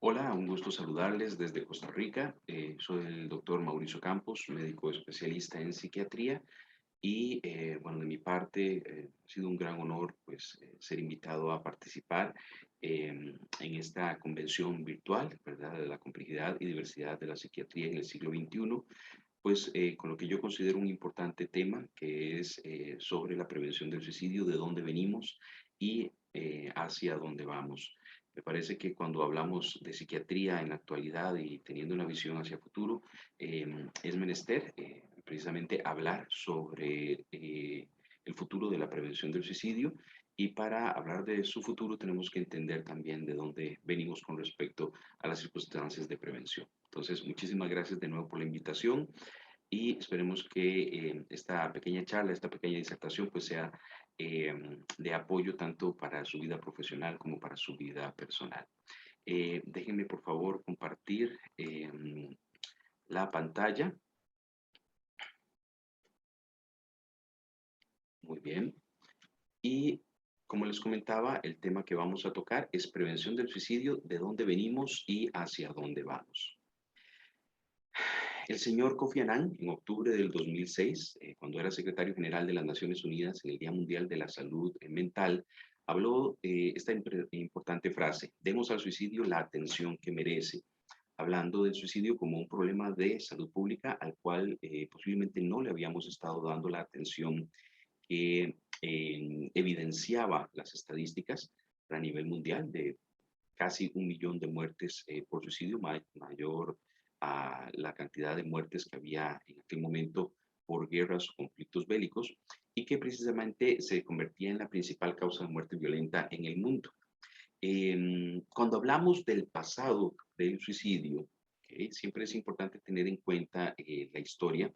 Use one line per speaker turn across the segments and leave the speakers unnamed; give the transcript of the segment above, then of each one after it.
Hola, un gusto saludarles desde Costa Rica. Soy el doctor Mauricio Campos, médico especialista en psiquiatría y bueno, de mi parte ha sido un gran honor pues ser invitado a participar en esta convención virtual, ¿verdad? De la complejidad y diversidad de la psiquiatría en el siglo XXI, pues con lo que yo considero un importante tema que es sobre la prevención del suicidio, de dónde venimos y hacia dónde vamos. Me parece que cuando hablamos de psiquiatría en la actualidad y teniendo una visión hacia el futuro, es menester precisamente hablar sobre el futuro de la prevención del suicidio, y para hablar de su futuro tenemos que entender también de dónde venimos con respecto a las circunstancias de prevención. Entonces, muchísimas gracias de nuevo por la invitación y esperemos que esta pequeña charla, esta pequeña disertación, pues sea de apoyo tanto para su vida profesional como para su vida personal. Déjenme por favor compartir la pantalla. Muy bien. Y como les comentaba, el tema que vamos a tocar es prevención del suicidio, de dónde venimos y hacia dónde vamos. El señor Kofi Annan, en octubre del 2006, cuando era secretario general de las Naciones Unidas en el Día Mundial de la Salud Mental, habló esta importante frase: demos al suicidio la atención que merece, hablando del suicidio como un problema de salud pública al cual posiblemente no le habíamos estado dando la atención que evidenciaba las estadísticas a nivel mundial de casi 1 millón de muertes por suicidio, mayor a la cantidad de muertes que había en aquel momento por guerras o conflictos bélicos, y que precisamente se convertía en la principal causa de muerte violenta en el mundo. Cuando hablamos del pasado del suicidio, ¿okay? Siempre es importante tener en cuenta la historia.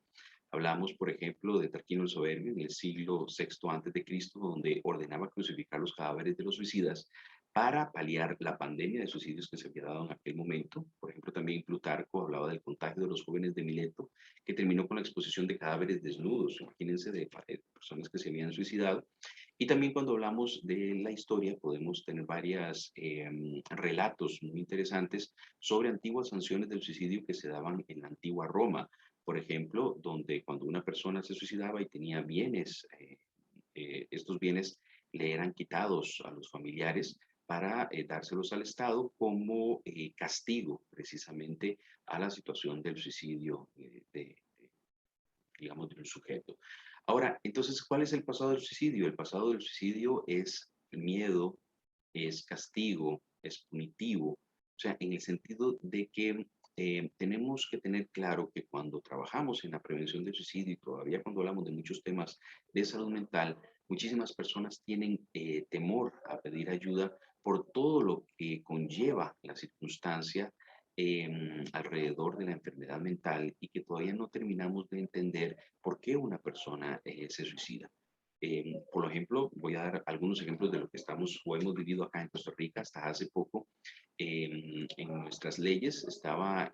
Hablamos, por ejemplo, de Tarquino el Soberbio en el siglo VI antes de Cristo, donde ordenaba crucificar los cadáveres de los suicidas para paliar la pandemia de suicidios que se había dado en aquel momento. Por ejemplo, también Plutarco hablaba del contagio de los jóvenes de Mileto, que terminó con la exposición de cadáveres desnudos, imagínense, de personas que se habían suicidado. Y también cuando hablamos de la historia podemos tener varios relatos muy interesantes sobre antiguas sanciones del suicidio que se daban en la antigua Roma. Por ejemplo, donde cuando una persona se suicidaba y tenía bienes, estos bienes le eran quitados a los familiares para dárselos al Estado como castigo precisamente a la situación del suicidio digamos, de un sujeto. Ahora, entonces, ¿cuál es el pasado del suicidio? El pasado del suicidio es miedo, es castigo, es punitivo, o sea, en el sentido de que tenemos que tener claro que cuando trabajamos en la prevención del suicidio y todavía cuando hablamos de muchos temas de salud mental, muchísimas personas tienen temor a pedir ayuda por todo lo que conlleva la circunstancia alrededor de la enfermedad mental, y que todavía no terminamos de entender por qué una persona se suicida. Por ejemplo, voy a dar algunos ejemplos de lo que estamos o hemos vivido acá en Costa Rica hasta hace poco. En nuestras leyes estaba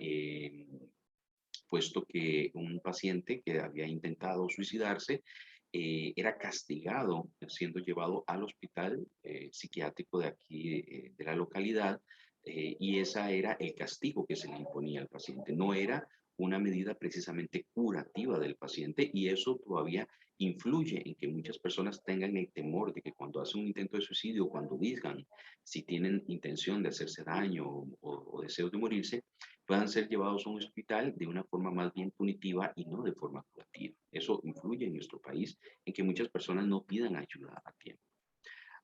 puesto que un paciente que había intentado suicidarse era castigado siendo llevado al hospital psiquiátrico de aquí, de la localidad, y ese era el castigo que se le imponía al paciente. No era una medida precisamente curativa del paciente, y eso todavía influye en que muchas personas tengan el temor de que cuando hacen un intento de suicidio, cuando digan si tienen intención de hacerse daño o deseos de morirse, puedan ser llevados a un hospital de una forma más bien punitiva y no de forma curativa. Eso influye en nuestro país en que muchas personas no pidan ayuda a tiempo.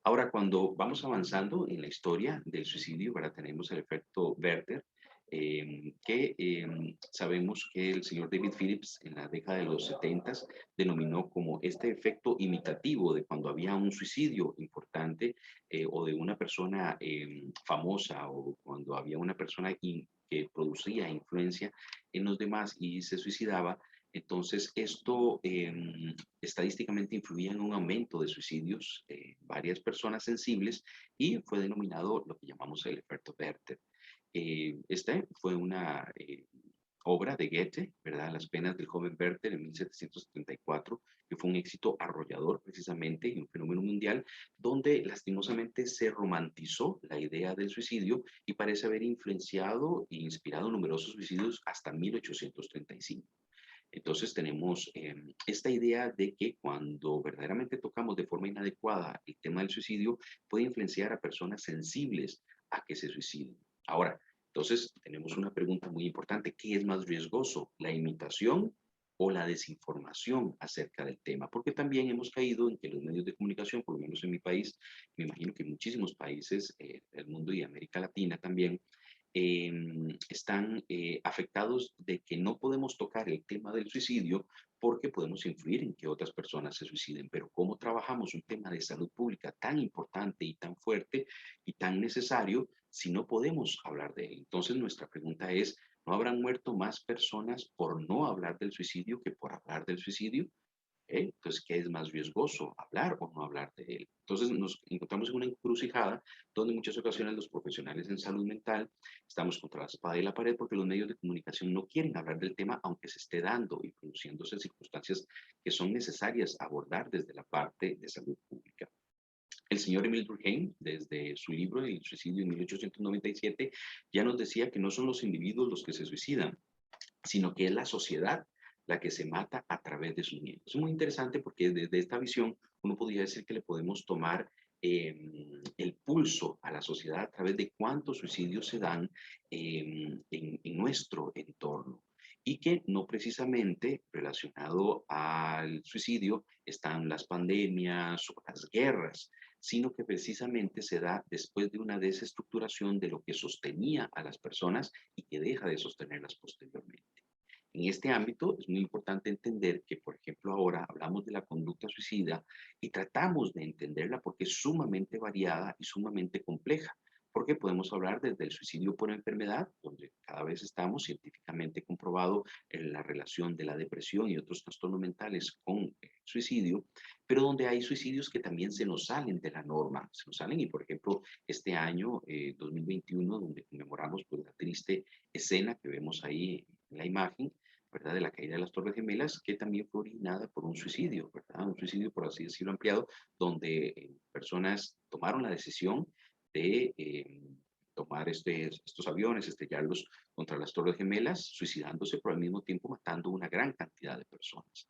Ahora, cuando vamos avanzando en la historia del suicidio, ahora tenemos el efecto Werther, sabemos que el señor David Phillips en la década de los 70 denominó como este efecto imitativo de cuando había un suicidio importante, o de una persona famosa, o cuando había una persona que producía influencia en los demás y se suicidaba. Entonces, esto estadísticamente influía en un aumento de suicidios en varias personas sensibles, y fue denominado lo que llamamos el efecto Werther. Este fue una obra de Goethe, ¿verdad? Las penas del joven Werther en 1774, que fue un éxito arrollador precisamente y un fenómeno mundial, donde lastimosamente se romantizó la idea del suicidio y parece haber influenciado e inspirado numerosos suicidios hasta 1835. Entonces tenemos esta idea de que cuando verdaderamente tocamos de forma inadecuada el tema del suicidio, puede influenciar a personas sensibles a que se suiciden. Ahora, entonces tenemos una pregunta muy importante. ¿Qué es más riesgoso? ¿La imitación o la desinformación acerca del tema? Porque también hemos caído en que los medios de comunicación, por lo menos en mi país, me imagino que en muchísimos países del mundo y América Latina también, están afectados de que no podemos tocar el tema del suicidio porque podemos influir en que otras personas se suiciden. Pero ¿cómo trabajamos un tema de salud pública tan importante y tan fuerte y tan necesario si no podemos hablar de él? Entonces nuestra pregunta es, ¿no habrán muerto más personas por no hablar del suicidio que por hablar del suicidio? Entonces, ¿qué es más riesgoso, hablar o no hablar de él? Entonces, nos encontramos en una encrucijada donde en muchas ocasiones los profesionales en salud mental estamos contra la espada y la pared porque los medios de comunicación no quieren hablar del tema, aunque se esté dando y produciéndose circunstancias que son necesarias abordar desde la parte de salud pública. El señor Emil Durkheim, desde su libro El suicidio en 1897, ya nos decía que no son los individuos los que se suicidan, sino que es la sociedad la que se mata a través de sus miedos. Es muy interesante porque desde esta visión uno podría decir que le podemos tomar el pulso a la sociedad a través de cuántos suicidios se dan en nuestro entorno y que no precisamente relacionado al suicidio están las pandemias o las guerras, sino que precisamente se da después de una desestructuración de lo que sostenía a las personas y que deja de sostenerlas posteriormente. En este ámbito es muy importante entender que, por ejemplo, ahora hablamos de la conducta suicida y tratamos de entenderla porque es sumamente variada y sumamente compleja. Porque podemos hablar desde el suicidio por enfermedad, donde cada vez estamos científicamente comprobado en la relación de la depresión y otros trastornos mentales con el suicidio, pero donde hay suicidios que también se nos salen de la norma, se nos salen y, por ejemplo, este año 2021, donde conmemoramos pues, la triste escena que vemos ahí en la imagen, ¿verdad? De la caída de las Torres Gemelas, que también fue originada por un suicidio, ¿verdad? Un suicidio, por así decirlo, ampliado, donde personas tomaron la decisión de tomar estos aviones, estrellarlos contra las Torres Gemelas, suicidándose, pero al mismo tiempo matando una gran cantidad de personas.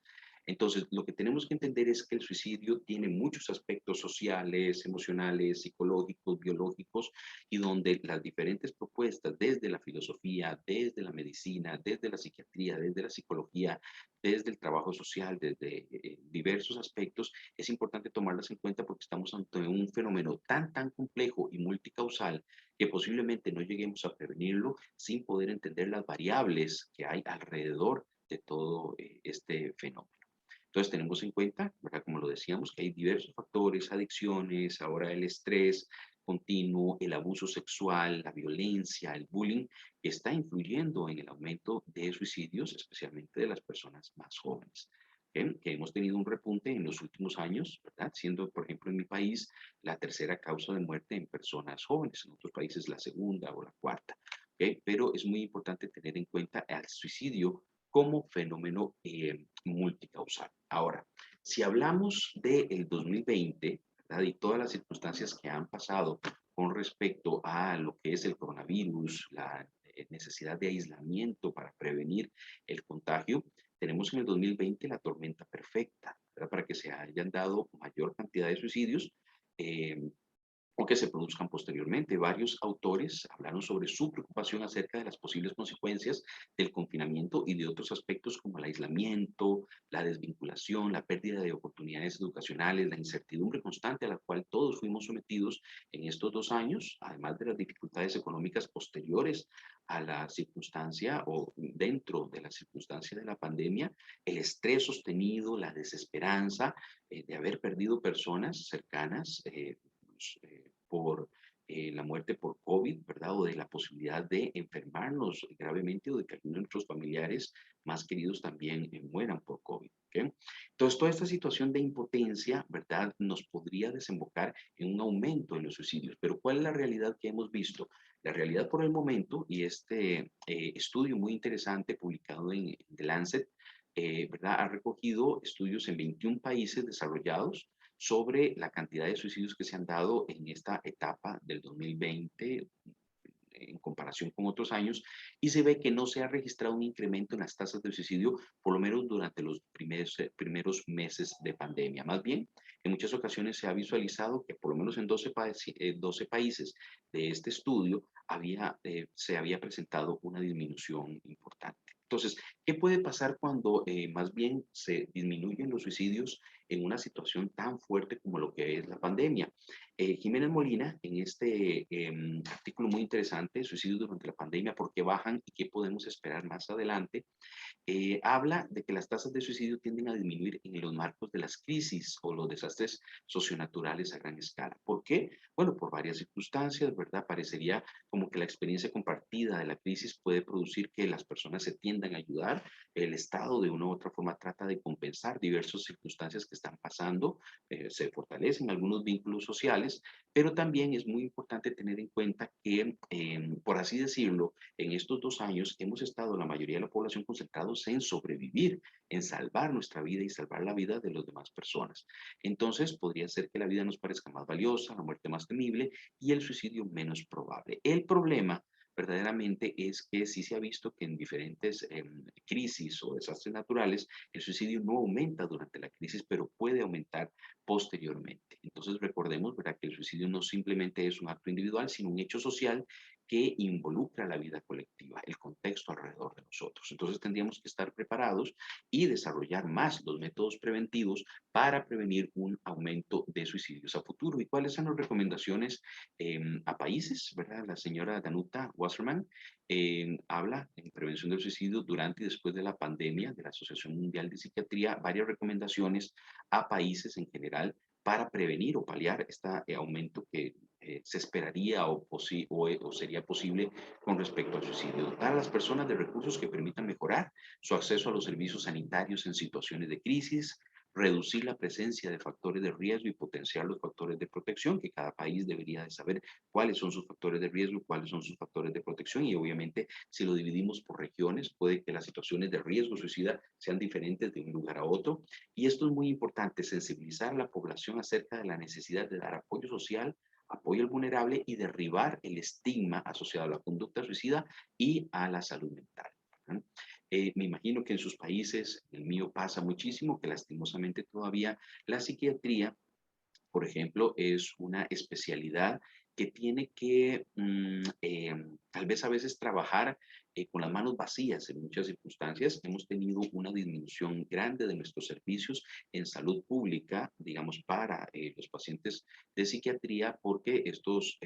Entonces, lo que tenemos que entender es que el suicidio tiene muchos aspectos sociales, emocionales, psicológicos, biológicos, y donde las diferentes propuestas desde la filosofía, desde la medicina, desde la psiquiatría, desde la psicología, desde el trabajo social, desde diversos aspectos, es importante tomarlas en cuenta porque estamos ante un fenómeno tan complejo y multicausal que posiblemente no lleguemos a prevenirlo sin poder entender las variables que hay alrededor de todo este fenómeno. Entonces tenemos en cuenta, ¿verdad? Como lo decíamos, que hay diversos factores, adicciones, ahora el estrés continuo, el abuso sexual, la violencia, el bullying, que está influyendo en el aumento de suicidios, especialmente de las personas más jóvenes. Que hemos tenido un repunte en los últimos años, ¿verdad? Siendo, por ejemplo, en mi país la tercera causa de muerte en personas jóvenes, en otros países la segunda o la cuarta. Pero es muy importante tener en cuenta el suicidio como fenómeno multicausal. Ahora, si hablamos del 2020, ¿verdad? Y todas las circunstancias que han pasado con respecto a lo que es el coronavirus, la necesidad de aislamiento para prevenir el contagio, tenemos en el 2020 la tormenta perfecta, ¿verdad? Para que se hayan dado mayor cantidad de suicidios. O que se produzcan posteriormente. Varios autores hablaron sobre su preocupación acerca de las posibles consecuencias del confinamiento y de otros aspectos como el aislamiento, la desvinculación, la pérdida de oportunidades educacionales, la incertidumbre constante a la cual todos fuimos sometidos en estos 2 años, además de las dificultades económicas posteriores a la circunstancia o dentro de la circunstancia de la pandemia, el estrés sostenido, la desesperanza de haber perdido personas cercanas, por la muerte por COVID, ¿verdad? O de la posibilidad de enfermarnos gravemente o de que algunos de nuestros familiares más queridos también mueran por COVID. ¿Ok? Entonces, toda esta situación de impotencia, ¿verdad? Nos podría desembocar en un aumento en los suicidios. Pero ¿cuál es la realidad que hemos visto? La realidad por el momento, y este estudio muy interesante publicado en The Lancet, ¿verdad? Ha recogido estudios en 21 países desarrollados sobre la cantidad de suicidios que se han dado en esta etapa del 2020 en comparación con otros años, y se ve que no se ha registrado un incremento en las tasas de suicidio, por lo menos durante los primeros meses de pandemia. Más bien, en muchas ocasiones se ha visualizado que por lo menos en 12 países de este estudio se había presentado una disminución importante. Entonces, ¿qué puede pasar cuando más bien se disminuyen los suicidios en una situación tan fuerte como lo que es la pandemia? Jiménez Molina, en este artículo muy interesante, Suicidios durante la pandemia, ¿por qué bajan y qué podemos esperar más adelante? Habla de que las tasas de suicidio tienden a disminuir en los marcos de las crisis o los desastres socionaturales a gran escala. ¿Por qué? Bueno, por varias circunstancias, ¿verdad? Parecería como que la experiencia compartida de la crisis puede producir que las personas se tiendan a ayudar. El Estado de una u otra forma trata de compensar diversas circunstancias que están pasando, se fortalecen algunos vínculos sociales, pero también es muy importante tener en cuenta que, por así decirlo, en estos 2 años hemos estado la mayoría de la población concentrados en sobrevivir, en salvar nuestra vida y salvar la vida de las demás personas. Entonces, podría ser que la vida nos parezca más valiosa, la muerte más temible y el suicidio menos probable. El problema verdaderamente es que sí se ha visto que en diferentes crisis o desastres naturales, el suicidio no aumenta durante la crisis, pero puede aumentar posteriormente. Entonces, recordemos, ¿verdad?, que el suicidio no simplemente es un acto individual, sino un hecho social que involucra la vida colectiva, el contexto alrededor de nosotros. Entonces tendríamos que estar preparados y desarrollar más los métodos preventivos para prevenir un aumento de suicidios a futuro. ¿Y cuáles son las recomendaciones a países? ¿Verdad? La señora Danuta Wasserman habla en prevención del suicidio durante y después de la pandemia de la Asociación Mundial de Psiquiatría, varias recomendaciones a países en general para prevenir o paliar este aumento que se esperaría o sería posible con respecto al suicidio. Dotar a las personas de recursos que permitan mejorar su acceso a los servicios sanitarios en situaciones de crisis, reducir la presencia de factores de riesgo y potenciar los factores de protección, que cada país debería de saber cuáles son sus factores de riesgo, cuáles son sus factores de protección, y obviamente si lo dividimos por regiones, puede que las situaciones de riesgo suicida sean diferentes de un lugar a otro, y esto es muy importante, sensibilizar a la población acerca de la necesidad de dar apoyo social, apoyo al vulnerable y derribar el estigma asociado a la conducta suicida y a la salud mental. Me imagino que en sus países, el mío pasa muchísimo, que lastimosamente todavía la psiquiatría, por ejemplo, es una especialidad que tiene que tal vez a veces trabajar con las manos vacías en muchas circunstancias. Hemos tenido una disminución grande de nuestros servicios en salud pública, digamos, para los pacientes de psiquiatría, porque estos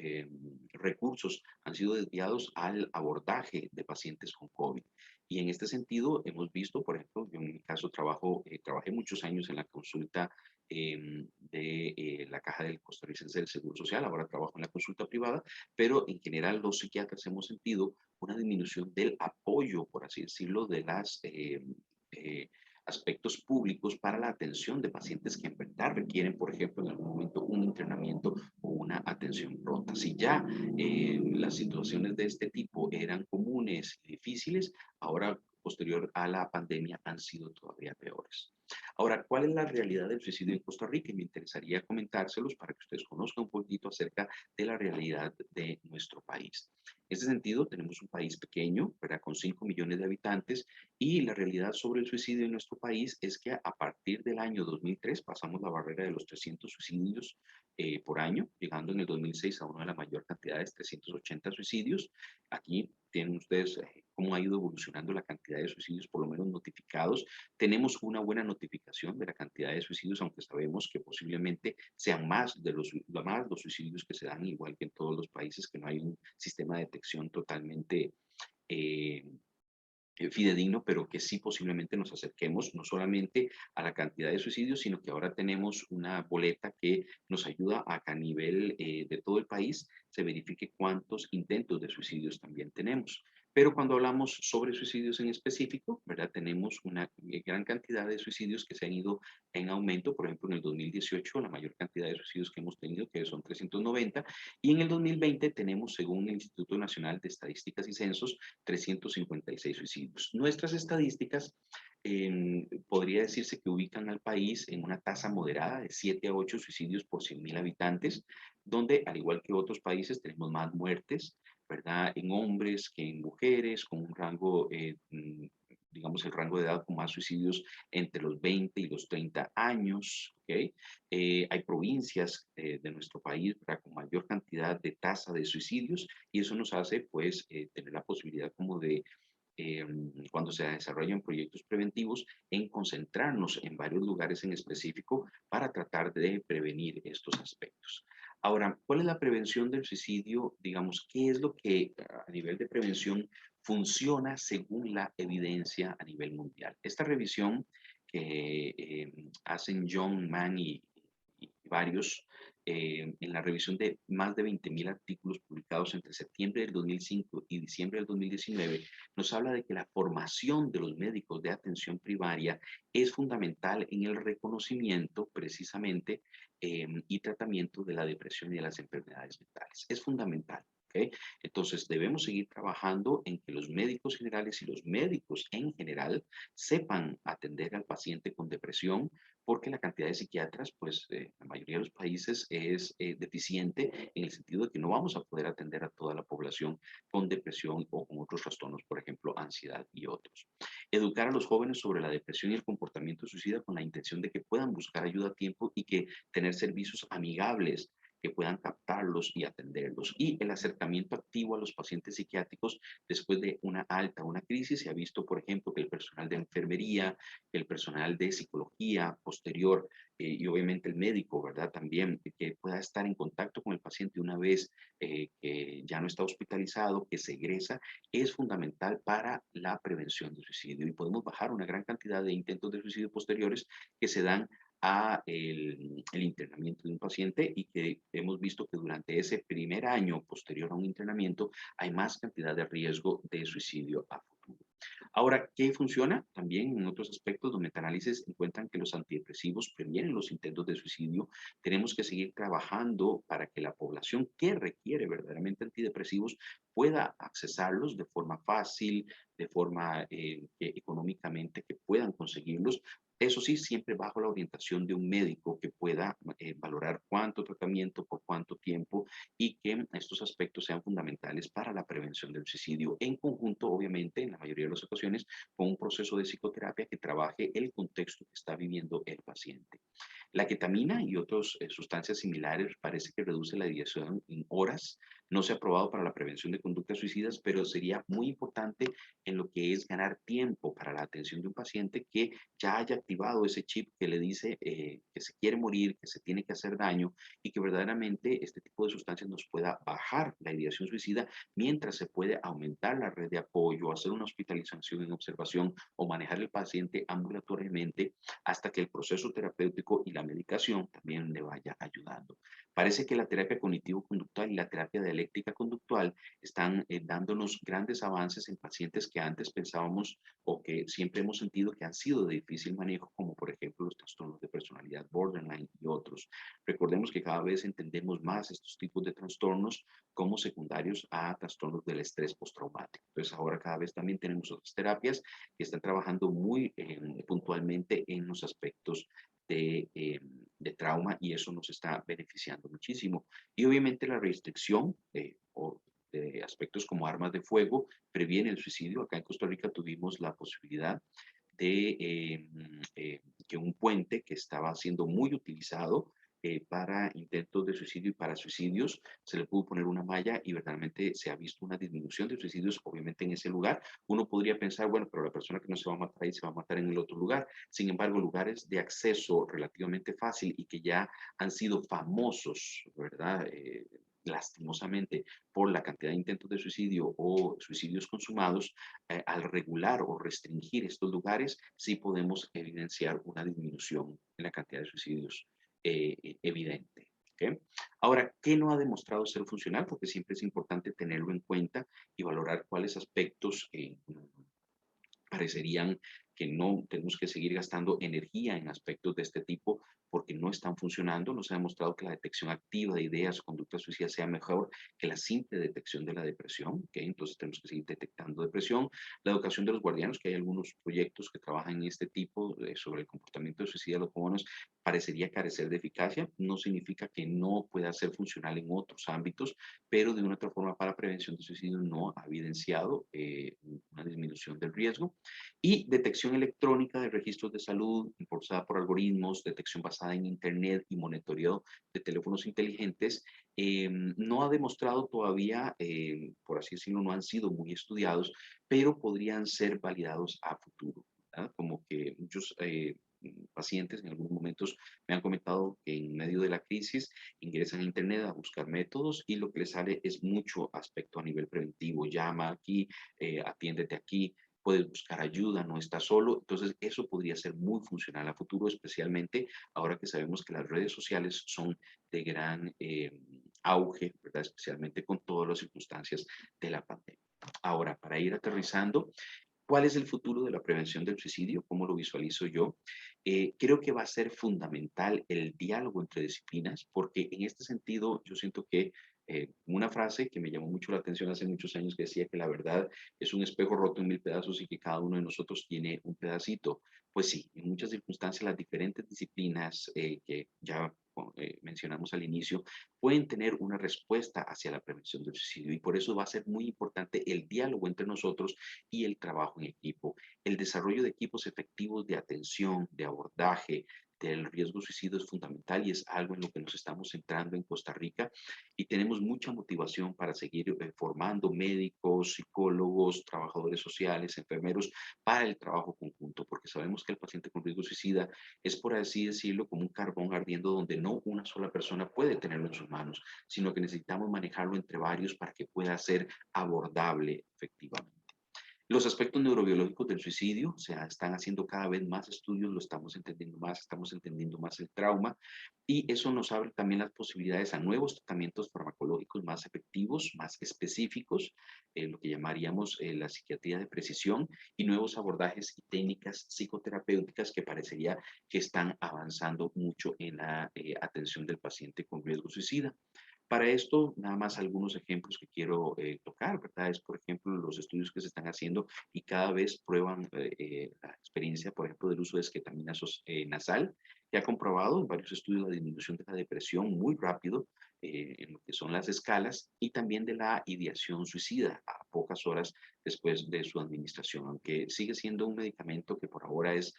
recursos han sido desviados al abordaje de pacientes con COVID. Y en este sentido, hemos visto, por ejemplo, yo en mi caso trabajé muchos años en la consulta de la Caja del Costarricense del Seguro Social, ahora trabajo en la consulta privada, pero en general los psiquiatras hemos sentido una disminución del apoyo, por así decirlo, de las eh, aspectos públicos para la atención de pacientes que en verdad requieren, por ejemplo, en algún momento un internamiento o una atención pronta. Si ya las situaciones de este tipo eran comunes y difíciles, ahora posterior a la pandemia han sido todavía peores. Ahora, ¿cuál es la realidad del suicidio en Costa Rica? Y me interesaría comentárselos para que ustedes conozcan un poquito acerca de la realidad de nuestro país. En ese sentido, tenemos un país pequeño, ¿verdad?, con 5 millones de habitantes, y la realidad sobre el suicidio en nuestro país es que a partir del año 2003 pasamos la barrera de los 300 suicidios por año, llegando en el 2006 a una de las mayores cantidades, 380 suicidios. Aquí tienen ustedes cómo ha ido evolucionando la cantidad de suicidios, por lo menos notificados. Tenemos una buena notificación de la cantidad de suicidios, aunque sabemos que posiblemente sean más los suicidios que se dan, igual que en todos los países, que no hay un sistema de detección totalmente eh, fidedigno, pero que sí posiblemente nos acerquemos no solamente a la cantidad de suicidios, sino que ahora tenemos una boleta que nos ayuda a que a nivel de todo el país se verifique cuántos intentos de suicidios también tenemos. Pero cuando hablamos sobre suicidios en específico, ¿verdad? Tenemos una gran cantidad de suicidios que se han ido en aumento. Por ejemplo, en el 2018, la mayor cantidad de suicidios que hemos tenido, que son 390, y en el 2020 tenemos, según el Instituto Nacional de Estadísticas y Censos, 356 suicidios. Nuestras estadísticas podría decirse que ubican al país en una tasa moderada de 7 a 8 suicidios por 100.000 habitantes, donde, al igual que otros países, tenemos más muertes, ¿verdad? En hombres que en mujeres, con un rango, digamos, el rango de edad con más suicidios entre los 20 y los 30 años, ¿ok? Hay provincias de nuestro país, ¿verdad? Con mayor cantidad de tasa de suicidios y eso nos hace, pues, tener la posibilidad como de cuando se desarrollan proyectos preventivos, en concentrarnos en varios lugares en específico para tratar de prevenir estos aspectos. Ahora, ¿cuál es la prevención del suicidio? Digamos, ¿qué es lo que a nivel de prevención funciona según la evidencia a nivel mundial? Esta revisión que hacen John Mann y varios en la revisión de más de 20.000 artículos publicados entre septiembre del 2005 y diciembre del 2019, nos habla de que la formación de los médicos de atención primaria es fundamental en el reconocimiento precisamente y tratamiento de la depresión y de las enfermedades mentales. Es fundamental. ¿Okay? Entonces, debemos seguir trabajando en que los médicos generales y los médicos en general sepan atender al paciente con depresión, porque la cantidad de psiquiatras, pues, la mayoría de los países es deficiente en el sentido de que no vamos a poder atender a toda la población con depresión o con otros trastornos, por ejemplo, ansiedad y otros. Educar a los jóvenes sobre la depresión y el comportamiento suicida con la intención de que puedan buscar ayuda a tiempo y que tener servicios amigables que puedan captarlos y atenderlos. Y el acercamiento activo a los pacientes psiquiátricos después de una alta, una crisis. Se ha visto, por ejemplo, que el personal de enfermería, el personal de psicología posterior y obviamente el médico, ¿verdad? También que pueda estar en contacto con el paciente una vez que ya no está hospitalizado, que se egresa, es fundamental para la prevención del suicidio y podemos bajar una gran cantidad de intentos de suicidio posteriores que se dan a el internamiento de un paciente y que hemos visto que durante ese primer año posterior a un internamiento hay más cantidad de riesgo de suicidio a futuro. Ahora, ¿qué funciona? También en otros aspectos, los metaanálisis encuentran que los antidepresivos previenen los intentos de suicidio. Tenemos que seguir trabajando para que la población que requiere verdaderamente antidepresivos pueda accesarlos de forma fácil, de forma que económicamente que puedan conseguirlos. Eso sí, siempre bajo la orientación de un médico que pueda valorar cuánto tratamiento, por cuánto tiempo y que estos aspectos sean fundamentales para la prevención del suicidio en conjunto, obviamente, en la mayoría de las ocasiones, con un proceso de psicoterapia que trabaje el contexto que está viviendo el paciente. La ketamina y otras sustancias similares parece que reduce la ideación en horas. No se ha probado para la prevención de conductas suicidas, pero sería muy importante en lo que es ganar tiempo para la atención de un paciente que ya haya activado ese chip que le dice que se quiere morir, que se tiene que hacer daño y que verdaderamente este tipo de sustancias nos pueda bajar la ideación suicida mientras se puede aumentar la red de apoyo, hacer una hospitalización en observación o manejar el paciente ambulatoriamente hasta que el proceso terapéutico y la medicación también le vaya ayudando. Parece que la terapia cognitivo-conductual y la terapia dialéctica conductual están dándonos grandes avances en pacientes que antes pensábamos o que siempre hemos sentido que han sido de difícil manejo, como por ejemplo los trastornos de personalidad borderline y otros. Recordemos que cada vez entendemos más estos tipos de trastornos como secundarios a trastornos del estrés postraumático. Entonces ahora cada vez también tenemos otras terapias que están trabajando muy puntualmente en los aspectos de trauma y eso nos está beneficiando muchísimo. Y obviamente la restricción o de aspectos como armas de fuego previene el suicidio. Acá en Costa Rica tuvimos la posibilidad de que un puente que estaba siendo muy utilizado para intentos de suicidio y para suicidios, se le pudo poner una malla y verdaderamente se ha visto una disminución de suicidios, obviamente en ese lugar. Uno podría pensar, bueno, pero la persona que no se va a matar ahí se va a matar en el otro lugar. Sin embargo, lugares de acceso relativamente fácil y que ya han sido famosos, ¿verdad? lastimosamente, por la cantidad de intentos de suicidio o suicidios consumados, al regular o restringir estos lugares, sí podemos evidenciar una disminución en la cantidad de suicidios evidente. ¿Okay? Ahora, ¿qué no ha demostrado ser funcional? Porque siempre es importante tenerlo en cuenta y valorar cuáles aspectos parecerían que no tenemos que seguir gastando energía en aspectos de este tipo porque no están funcionando. Nos ha demostrado que la detección activa de ideas o conductas suicidas sea mejor que la simple detección de la depresión. ¿Okay? Entonces tenemos que seguir detectando depresión. La educación de los guardianes, que hay algunos proyectos que trabajan en este tipo sobre el comportamiento suicida de los jóvenes, parecería carecer de eficacia. No significa que no pueda ser funcional en otros ámbitos, pero de una otra forma para prevención de suicidio no ha evidenciado una disminución del riesgo. Y detección electrónica de registros de salud impulsada por algoritmos, detección basada en Internet y monitoreo de teléfonos inteligentes, no ha demostrado todavía, por así decirlo, no han sido muy estudiados, pero podrían ser validados a futuro, ¿verdad? Como que muchos pacientes en algunos momentos me han comentado que en medio de la crisis ingresan a Internet a buscar métodos y lo que les sale es mucho aspecto a nivel preventivo. Llama aquí, atiéndete aquí, puedes buscar ayuda, no estás solo. Entonces, eso podría ser muy funcional a futuro, especialmente ahora que sabemos que las redes sociales son de gran auge, ¿verdad? Especialmente con todas las circunstancias de la pandemia. Ahora, para ir aterrizando, ¿cuál es el futuro de la prevención del suicidio? ¿Cómo lo visualizo yo? Creo que va a ser fundamental el diálogo entre disciplinas, porque en este sentido yo siento que una frase que me llamó mucho la atención hace muchos años que decía que la verdad es un espejo roto en mil pedazos y que cada uno de nosotros tiene un pedacito. Pues sí, en muchas circunstancias las diferentes disciplinas que ya mencionamos al inicio pueden tener una respuesta hacia la prevención del suicidio y por eso va a ser muy importante el diálogo entre nosotros y el trabajo en equipo. El desarrollo de equipos efectivos de atención, de abordaje del riesgo suicidio es fundamental y es algo en lo que nos estamos centrando en Costa Rica y tenemos mucha motivación para seguir formando médicos, psicólogos, trabajadores sociales, enfermeros para el trabajo conjunto, porque sabemos que el paciente con riesgo suicida es, por así decirlo, como un carbón ardiendo donde no una sola persona puede tenerlo en sus manos, sino que necesitamos manejarlo entre varios para que pueda ser abordable efectivamente. Los aspectos neurobiológicos del suicidio, o sea, están haciendo cada vez más estudios, lo estamos entendiendo más el trauma y eso nos abre también las posibilidades a nuevos tratamientos farmacológicos más efectivos, más específicos, lo que llamaríamos la psiquiatría de precisión y nuevos abordajes y técnicas psicoterapéuticas que parecería que están avanzando mucho en la atención del paciente con riesgo suicida. Para esto, nada más algunos ejemplos que quiero tocar, ¿verdad? Es, por ejemplo, los estudios que se están haciendo y cada vez prueban la experiencia, por ejemplo, del uso de esquetamina nasal, que ha comprobado en varios estudios la disminución de la depresión muy rápido en lo que son las escalas y también de la ideación suicida a pocas horas después de su administración, aunque sigue siendo un medicamento que por ahora es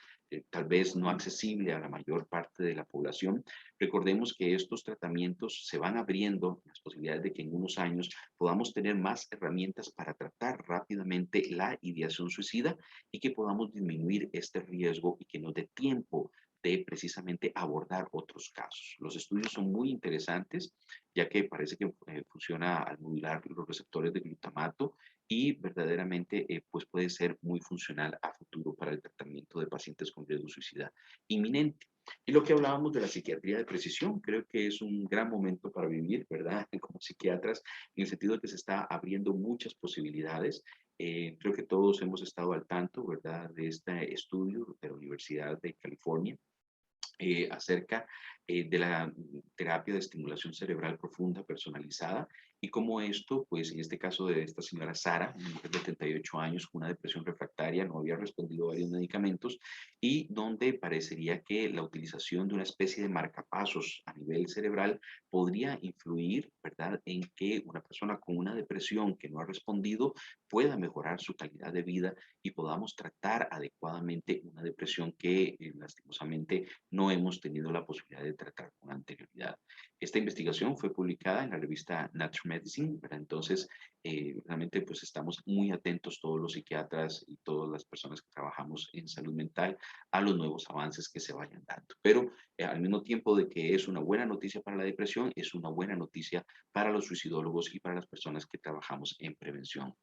tal vez no accesible a la mayor parte de la población. Recordemos que estos tratamientos se van abriendo las posibilidades de que en unos años podamos tener más herramientas para tratar rápidamente la ideación suicida y que podamos disminuir este riesgo y que nos dé tiempo de precisamente abordar otros casos. Los estudios son muy interesantes, ya que parece que funciona al modular los receptores de glutamato y verdaderamente pues puede ser muy funcional a futuro para el tratamiento de pacientes con riesgo suicida inminente. Y lo que hablábamos de la psiquiatría de precisión, creo que es un gran momento para vivir, ¿verdad? Como psiquiatras, en el sentido de que se está abriendo muchas posibilidades. Creo que todos hemos estado al tanto, ¿verdad?, de este estudio de la Universidad de California acerca de la terapia de estimulación cerebral profunda personalizada y cómo esto, pues en este caso de esta señora Sara, una mujer de 38 años con una depresión refractaria, no había respondido a varios medicamentos y donde parecería que la utilización de una especie de marcapasos a nivel cerebral podría influir, ¿verdad?, en que una persona con una depresión que no ha respondido pueda mejorar su calidad de vida y podamos tratar adecuadamente una depresión que lastimosamente no hemos tenido la posibilidad de puede tratar con anterioridad. Esta investigación fue publicada en la revista Nature Medicine, ¿verdad? Entonces, realmente pues estamos muy atentos todos los psiquiatras y todas las personas que trabajamos en salud mental a los nuevos avances que se vayan dando. Pero al mismo tiempo de que es una buena noticia para la depresión, es una buena noticia para los suicidólogos y para las personas que trabajamos en prevención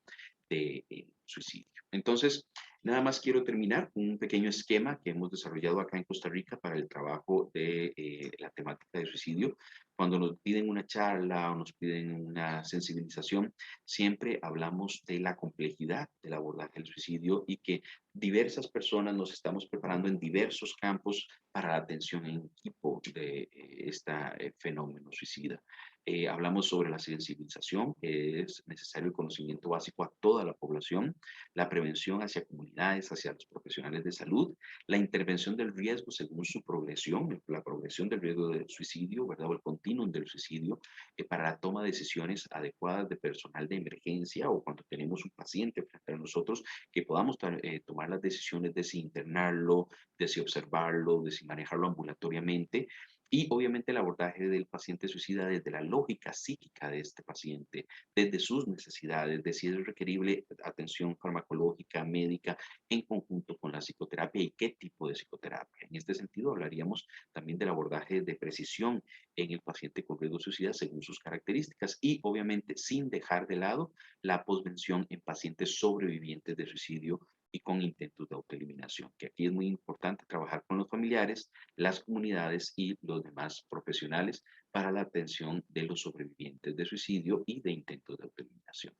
de suicidio. Entonces, nada más quiero terminar con un pequeño esquema que hemos desarrollado acá en Costa Rica para el trabajo de la temática de suicidio. Cuando nos piden una charla o nos piden una sensibilización, siempre hablamos de la complejidad del abordaje del suicidio y que diversas personas nos estamos preparando en diversos campos para la atención en equipo de este fenómeno suicida. Hablamos sobre la sensibilización, que es necesario el conocimiento básico a toda la población, la prevención hacia comunidades, hacia los profesionales de salud, la intervención del riesgo según su progresión, la progresión del riesgo de suicidio, ¿verdad? O el continuum del suicidio, para la toma de decisiones adecuadas de personal de emergencia o cuando tenemos un paciente frente a nosotros, que podamos tomar las decisiones de si internarlo, de si observarlo, de si manejarlo ambulatoriamente. Y obviamente el abordaje del paciente suicida desde la lógica psíquica de este paciente, desde sus necesidades, de si es requerible atención farmacológica, médica, en conjunto con la psicoterapia y qué tipo de psicoterapia. En este sentido, hablaríamos también del abordaje de precisión en el paciente con riesgo suicida según sus características y obviamente sin dejar de lado la posvención en pacientes sobrevivientes de suicidio y con intentos de autoeliminación, que aquí es muy importante trabajar con los familiares, las comunidades y los demás profesionales para la atención de los sobrevivientes de suicidio y de intentos de autoeliminación.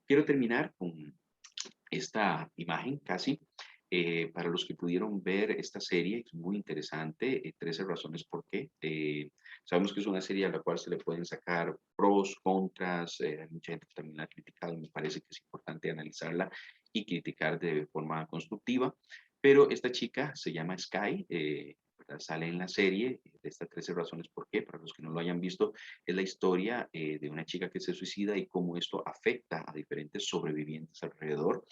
Quiero terminar con esta imagen casi. Para los que pudieron ver esta serie, es muy interesante, 13 razones por qué. Sabemos que es una serie a la cual se le pueden sacar pros, contras, hay mucha gente que también la ha criticado y me parece que es importante analizarla y criticar de forma constructiva, pero esta chica se llama Sky, sale en la serie de estas 13 razones por qué, para los que no lo hayan visto, es la historia de una chica que se suicida y cómo esto afecta a diferentes sobrevivientes alrededor.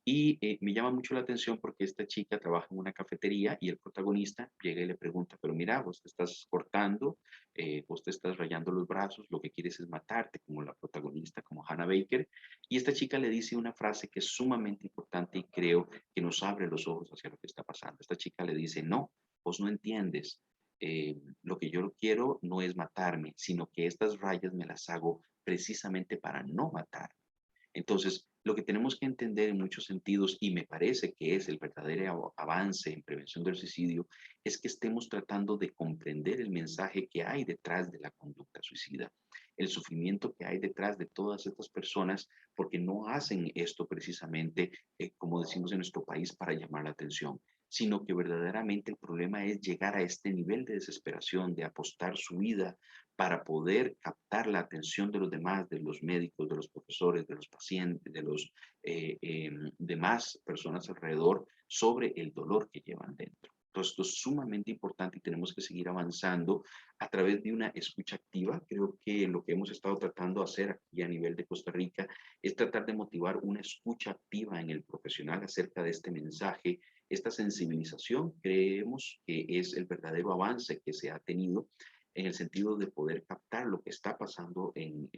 Y me llama mucho la atención porque esta chica trabaja en una cafetería y el protagonista llega y le pregunta, pero mira, vos te estás cortando, vos te estás rayando los brazos, lo que quieres es matarte, como la protagonista, como Hannah Baker. Y esta chica le dice una frase que es sumamente importante y creo que nos abre los ojos hacia lo que está pasando. Esta chica le dice, no, vos no entiendes. Lo que yo quiero no es matarme, sino que estas rayas me las hago precisamente para no matar. Entonces, lo que tenemos que entender en muchos sentidos, y me parece que es el verdadero avance en prevención del suicidio, es que estemos tratando de comprender el mensaje que hay detrás de la conducta suicida, el sufrimiento que hay detrás de todas estas personas, porque no hacen esto precisamente, como decimos en nuestro país, para llamar la atención, sino que verdaderamente el problema es llegar a este nivel de desesperación, de apostar su vida para poder captar la atención de los demás, de los médicos, de los profesores, de los pacientes, de los demás personas alrededor sobre el dolor que llevan dentro. Entonces, esto es sumamente importante y tenemos que seguir avanzando a través de una escucha activa. Creo que lo que hemos estado tratando de hacer aquí a nivel de Costa Rica es tratar de motivar una escucha activa en el profesional acerca de este mensaje. Esta sensibilización creemos que es el verdadero avance que se ha tenido en el sentido de poder captar lo que está pasando en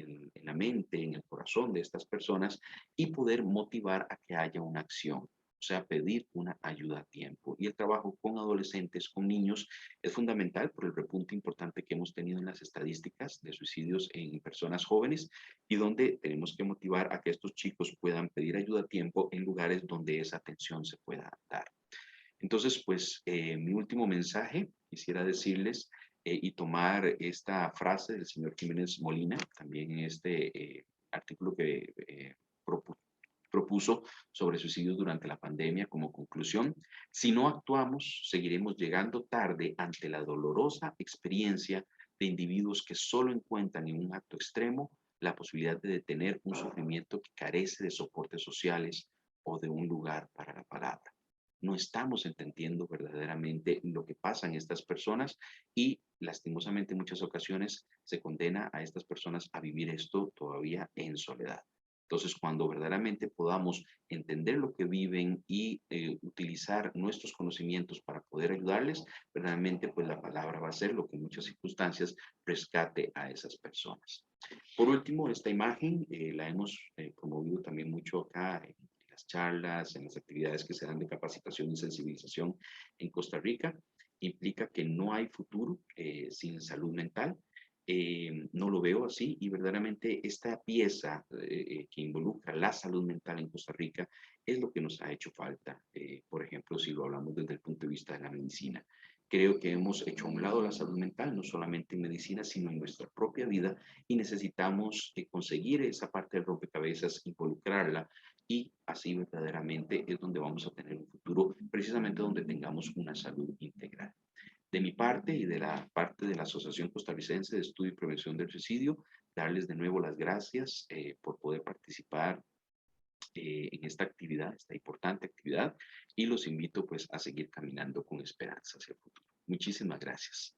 la mente, en el corazón de estas personas y poder motivar a que haya una acción, o sea, pedir una ayuda a tiempo. Y el trabajo con adolescentes, con niños, es fundamental por el repunte importante que hemos tenido en las estadísticas de suicidios en personas jóvenes y donde tenemos que motivar a que estos chicos puedan pedir ayuda a tiempo en lugares donde esa atención se pueda dar. Entonces, pues mi último mensaje, quisiera decirles y tomar esta frase del señor Jiménez Molina, también en este artículo que propuso sobre suicidios durante la pandemia como conclusión. Si no actuamos, seguiremos llegando tarde ante la dolorosa experiencia de individuos que solo encuentran en un acto extremo la posibilidad de detener un sufrimiento que carece de soportes sociales o de un lugar para la palabra. No estamos entendiendo verdaderamente lo que pasa en estas personas y lastimosamente en muchas ocasiones se condena a estas personas a vivir esto todavía en soledad. Entonces, cuando verdaderamente podamos entender lo que viven y utilizar nuestros conocimientos para poder ayudarles, verdaderamente pues la palabra va a ser lo que en muchas circunstancias rescate a esas personas. Por último, esta imagen la hemos promovido también mucho acá en las charlas, en las actividades que se dan de capacitación y sensibilización en Costa Rica. Implica que no hay futuro sin salud mental. No lo veo así y verdaderamente esta pieza que involucra la salud mental en Costa Rica es lo que nos ha hecho falta. Por ejemplo, si lo hablamos desde el punto de vista de la medicina. Creo que hemos hecho a un lado la salud mental, no solamente en medicina, sino en nuestra propia vida y necesitamos conseguir esa parte del rompecabezas, involucrarla y así verdaderamente es donde vamos a tener un futuro, precisamente donde tengamos una salud integral. De mi parte y de la parte de la Asociación Costarricense de Estudio y Prevención del Suicidio, darles de nuevo las gracias por poder participar en esta actividad, esta importante actividad, y los invito pues a seguir caminando con esperanza hacia el futuro. Muchísimas gracias.